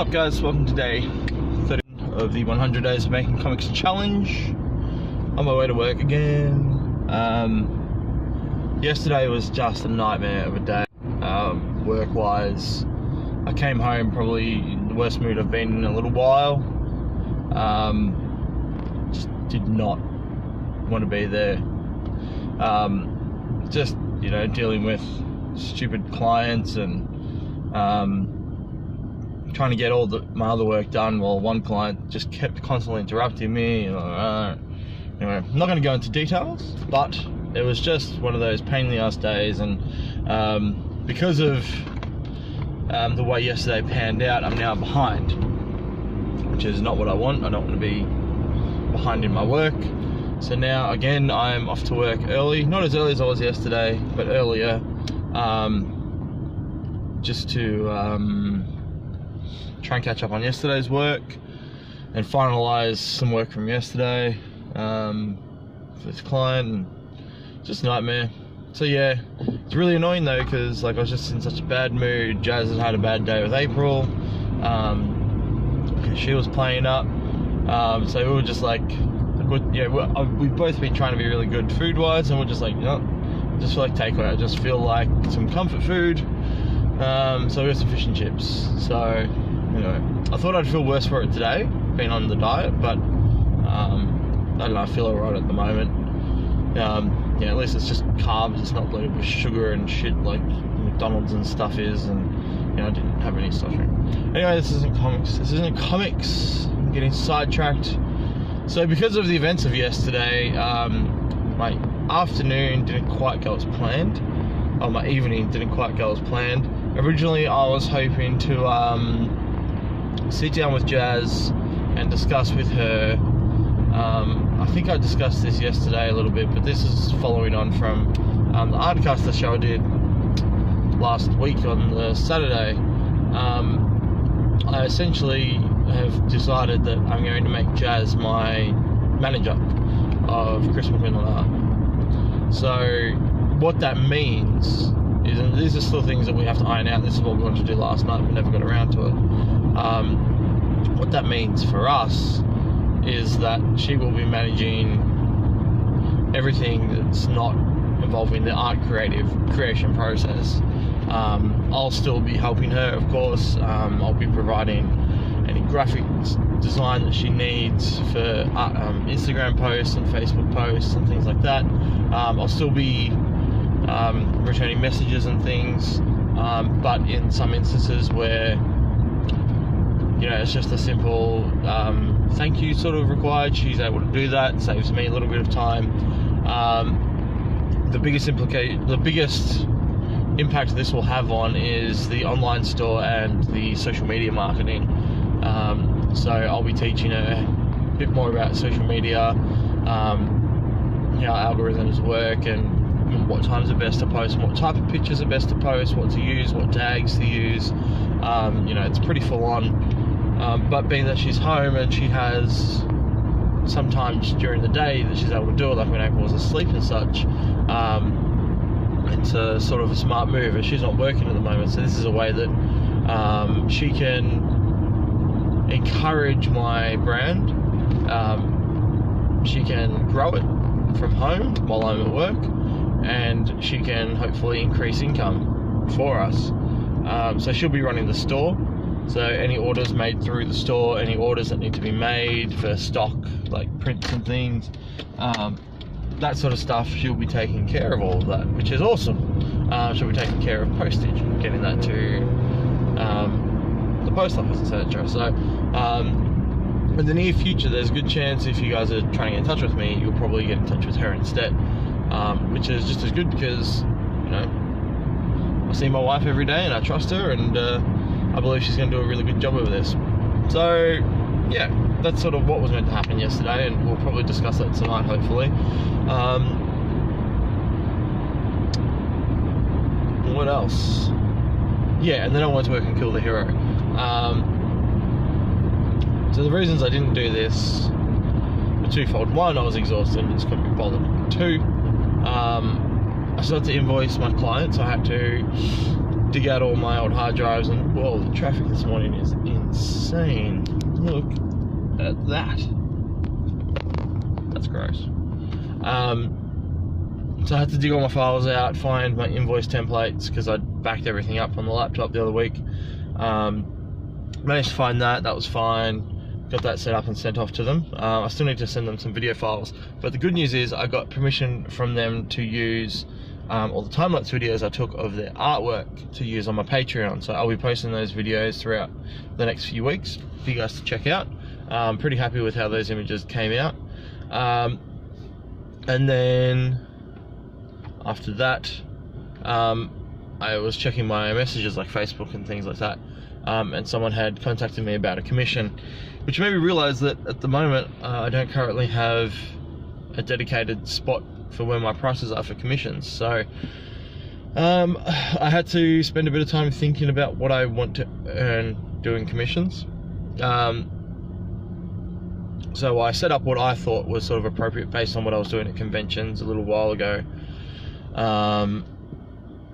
up, guys? Welcome to day 13 of the 100 Days of Making Comics Challenge. On my way to work again. Yesterday was just a nightmare of a day, work-wise. I came home probably in the worst mood I've been in a little while. Just did not want to be there. Just, you know, dealing with stupid clients and trying to get all my other work done while one client just kept constantly interrupting me. Anyway, I'm not going to go into details, but it was just one of those pain in the ass days, and because of the way yesterday panned out, I'm now behind, which is not what I want. I don't want to be behind in my work. So now again I'm off to work early, not as early as I was yesterday, but earlier, just to try and catch up on yesterday's work and finalize some work from yesterday for this client, and just nightmare. So yeah, it's really annoying though, because like I was just in such a bad mood. Jazz had a bad day with April, she was playing up, so we were just like, we've both been trying to be really good food wise, and we're just like, you know, just feel like takeaway. I just feel like some comfort food. So we got some fish and chips. So, you know, I thought I'd feel worse for it today, being on the diet, but I don't know, I feel alright at the moment. Yeah, at least it's just carbs, it's not loaded with sugar and shit like McDonald's and stuff is, and you know, I didn't have any stuff. Anyway, this isn't comics. I'm getting sidetracked. So because of the events of yesterday, my afternoon didn't quite go as planned. Oh, my evening didn't quite go as planned. Originally, I was hoping to sit down with Jazz and discuss with her. I think I discussed this yesterday a little bit, but this is following on from the Artcaster show I did last week on the Saturday. I essentially have decided that I'm going to make Jazz my manager of Chris McQuinlan Art. So what that means is, and these are still things that we have to iron out. This is what we wanted to do last night, we never got around to it. What that means for us is that she will be managing everything that's not involving the art creation process. I'll still be helping her, of course. I'll be providing any graphic design that she needs for Instagram posts and Facebook posts and things like that. I'll still be returning messages and things, but in some instances where, you know, it's just a simple thank you sort of required, she's able to do that. It saves me a little bit of time. The biggest impact this will have on is the online store and the social media marketing. So I'll be teaching her a bit more about social media, how algorithms work, and what times are best to post, what type of pictures are best to post, what to use, what tags to use. You know, it's pretty full on. But being that she's home and she has sometimes during the day that she's able to do it, like when April was asleep and such, it's a sort of a smart move, and she's not working at the moment, so this is a way that she can encourage my brand. She can grow it from home while I'm at work, and she can hopefully increase income for us. So she'll be running the store. So any orders made through the store, any orders that need to be made for stock, like prints and things, that sort of stuff, she'll be taking care of all of that, which is awesome. She'll be taking care of postage, getting that to the post office, etc. So in the near future, there's a good chance if you guys are trying to get in touch with me, you'll probably get in touch with her instead, which is just as good, because, you know, I see my wife every day and I trust her, and I believe she's going to do a really good job of this. So yeah, that's sort of what was meant to happen yesterday, and we'll probably discuss that tonight, hopefully. What else? Yeah, and then I went to work and kill the hero. So the reasons I didn't do this were twofold. One, I was exhausted and just couldn't be bothered. Two, I still had to invoice my client, so I had to dig out all my old hard drives, and whoa, the traffic this morning is insane. Look at that. That's gross. So I had to dig all my files out, find my invoice templates, because I'd backed everything up on the laptop the other week. Managed to find that was fine. Got that set up and sent off to them. I still need to send them some video files, but the good news is I got permission from them to use all the time-lapse videos I took of their artwork to use on my Patreon. So I'll be posting those videos throughout the next few weeks for you guys to check out. I'm pretty happy with how those images came out. And then after that, I was checking my messages like Facebook and things like that, and someone had contacted me about a commission, which made me realize that at the moment I don't currently have a dedicated spot for where my prices are for commissions. So I had to spend a bit of time thinking about what I want to earn doing commissions. So I set up what I thought was sort of appropriate based on what I was doing at conventions a little while ago.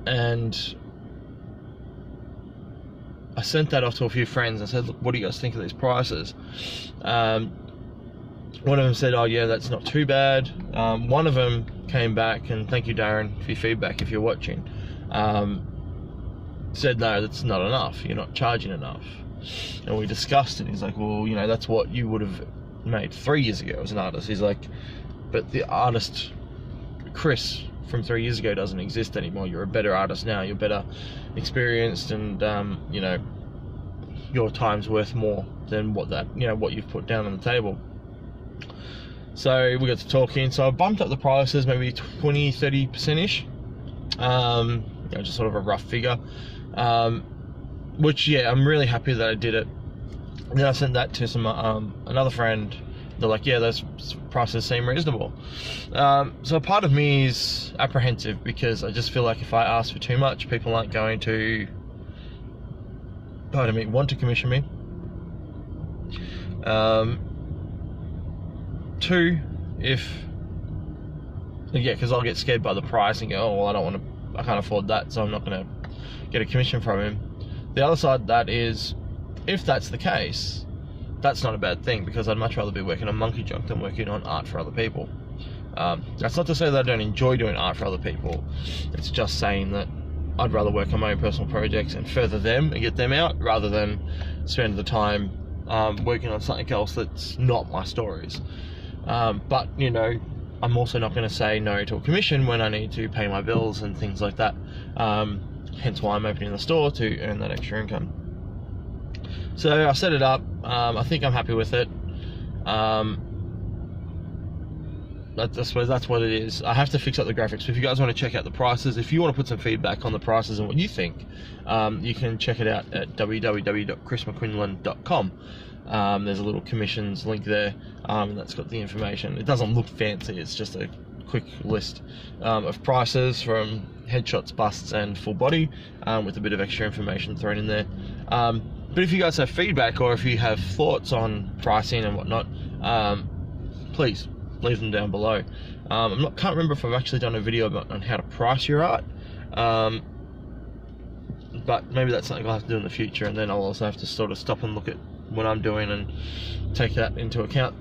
And I sent that off to a few friends and said, look, what do you guys think of these prices? One of them said, oh yeah, that's not too bad. One of them came back, and thank you Darren for your feedback if you're watching, said no, that's not enough, you're not charging enough. And we discussed it. He's like, well, you know, that's what you would have made 3 years ago as an artist. He's like, but the artist Chris from 3 years ago doesn't exist anymore. You're a better artist now, you're better experienced, and you know, your time's worth more than what that, you know, what you've put down on the table. So we got to talking, so I bumped up the prices maybe 20-30% ish, you know, just sort of a rough figure, which yeah, I'm really happy that I did it. And then I sent that to some another friend. They're like, yeah, those prices seem reasonable. So part of me is apprehensive, because I just feel like if I ask for too much, people aren't going to, pardon me, want to commission me. Two, because I'll get scared by the price and go, oh, well, I can't afford that, so I'm not going to get a commission from him. The other side of that is, if that's the case, that's not a bad thing, because I'd much rather be working on monkey junk than working on art for other people. That's not to say that I don't enjoy doing art for other people. It's just saying that I'd rather work on my own personal projects and further them and get them out, rather than spend the time working on something else that's not my stories. But you know, I'm also not going to say no to a commission when I need to pay my bills and things like that. Hence why I'm opening the store, to earn that extra income. So I set it up. I think I'm happy with it. I suppose that's what it is. I have to fix up the graphics. So if you guys want to check out the prices, if you want to put some feedback on the prices and what you think, you can check it out at www.chrismcquinlan.com. There's a little commissions link there, and that's got the information. It doesn't look fancy, it's just a quick list of prices from headshots, busts and full body, with a bit of extra information thrown in there. But if you guys have feedback, or if you have thoughts on pricing and whatnot, please leave them down below. Can't remember if I've actually done a video on how to price your art, but maybe that's something I'll have to do in the future, and then I'll also have to sort of stop and look at what I'm doing and take that into account.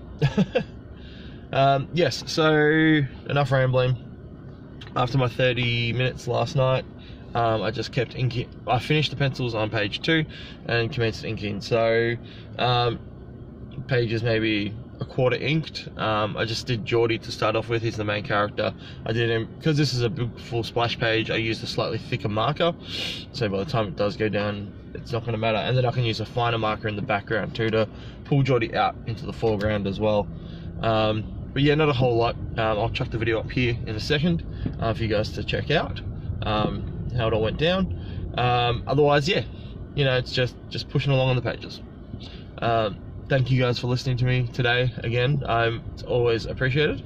Yes, so enough rambling. After my 30 minutes last night, I just kept inking. I finished the pencils on page 2 and commenced inking. So pages maybe a quarter inked. I just did Geordie to start off with. He's the main character. I did him because this is a big full splash page. I used a slightly thicker marker, so by the time it does go down, it's not going to matter. And then I can use a finer marker in the background too to pull Geordie out into the foreground as well. But yeah, not a whole lot. I'll chuck the video up here in a second for you guys to check out how it all went down. Otherwise, yeah, you know, it's just pushing along on the pages. Thank you guys for listening to me today again. It's always appreciated.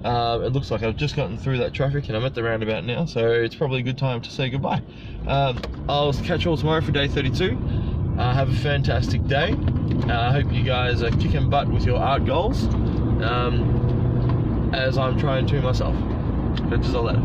It looks like I've just gotten through that traffic and I'm at the roundabout now, so it's probably a good time to say goodbye. I'll catch you all tomorrow for day 32. Have a fantastic day. I hope you guys are kicking butt with your art goals, as I'm trying to myself. Catch you all later.